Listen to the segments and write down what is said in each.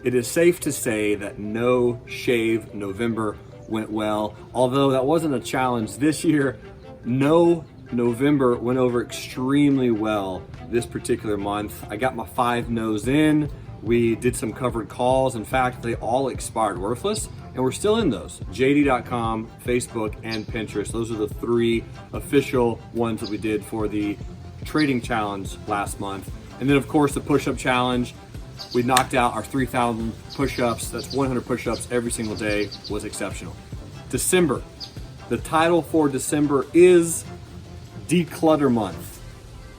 it is safe to say that No Shave November went well. Although that wasn't a challenge this year, No November went over extremely well this particular month. I got my 5 no's in. We did some covered calls. In fact, they all expired worthless, and we're still in those. JD.com, Facebook, and Pinterest. Those are the 3 official ones that we did for the trading challenge last month. And then of course the push-up challenge. We knocked out our 3,000 push-ups. That's 100 push-ups every single day. Was exceptional. December. The title for December is Declutter Month.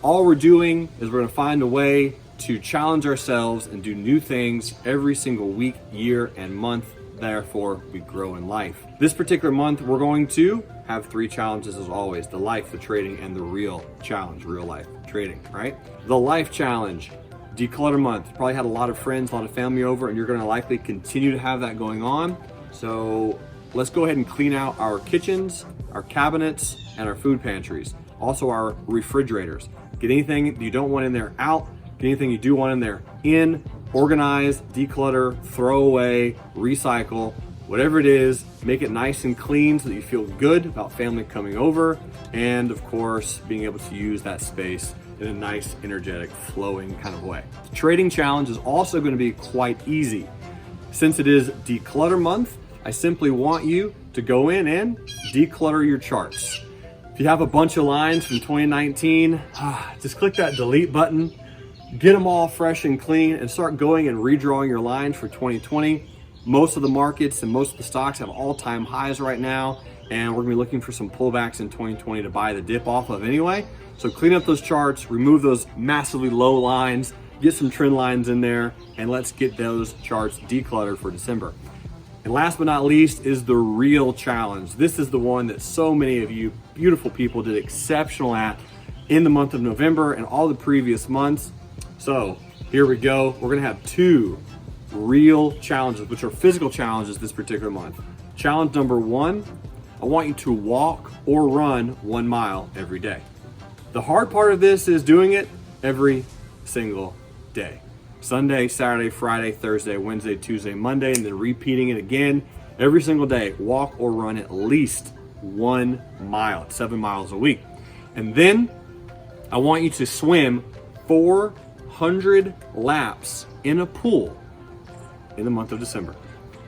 All we're doing is we're gonna find a way to challenge ourselves and do new things every single week, year, and month. Therefore, we grow in life. This particular month, we're going to have 3 challenges as always: the life, the trading, and the real challenge, real life trading, right? The life challenge, Declutter Month. Probably had a lot of friends, a lot of family over, and you're gonna likely continue to have that going on. So let's go ahead and clean out our kitchens, our cabinets, and our food pantries. Also our refrigerators. Get anything that you don't want in there out, get anything you do want in there in, organize, declutter, throw away, recycle, whatever it is, make it nice and clean so that you feel good about family coming over, and of course, being able to use that space in a nice, energetic, flowing kind of way. The trading challenge is also going to be quite easy. Since it is Declutter Month, I simply want you to go in and declutter your charts. If you have a bunch of lines from 2019, just click that delete button, get them all fresh and clean, and start going and redrawing your lines for 2020. Most of the markets and most of the stocks have all-time highs right now, and we're gonna be looking for some pullbacks in 2020 to buy the dip off of anyway. So clean up those charts, remove those massively low lines, get some trend lines in there, and let's get those charts decluttered for December. And last but not least is the real challenge. This is the one that so many of you beautiful people did exceptional at in the month of November and all the previous months. So here we go. We're gonna have 2 real challenges, which are physical challenges this particular month. Challenge number 1, I want you to walk or run 1 mile every day. The hard part of this is doing it every single day. Sunday, Saturday, Friday, Thursday, Wednesday, Tuesday, Monday, and then repeating it again every single day. Walk or run at least 1 mile, 7 miles a week. And then I want you to swim 400 laps in a pool in the month of December.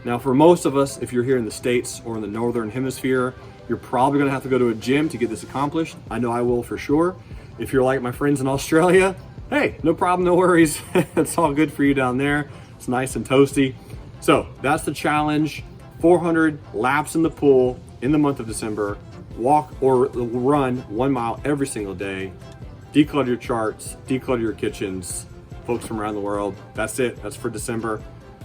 Now, for most of us, if you're here in the States or in the Northern Hemisphere, you're probably gonna have to go to a gym to get this accomplished. I know I will for sure. If you're like my friends in Australia, hey, no problem, no worries. It's all good for you down there. It's nice and toasty. So that's the challenge. 400 laps in the pool in the month of December. Walk or run 1 mile every single day. Declutter your charts, declutter your kitchens. Folks from around the world, that's it. That's for December.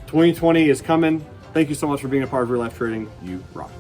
2020 is coming. Thank you so much for being a part of Real Life Trading. You rock.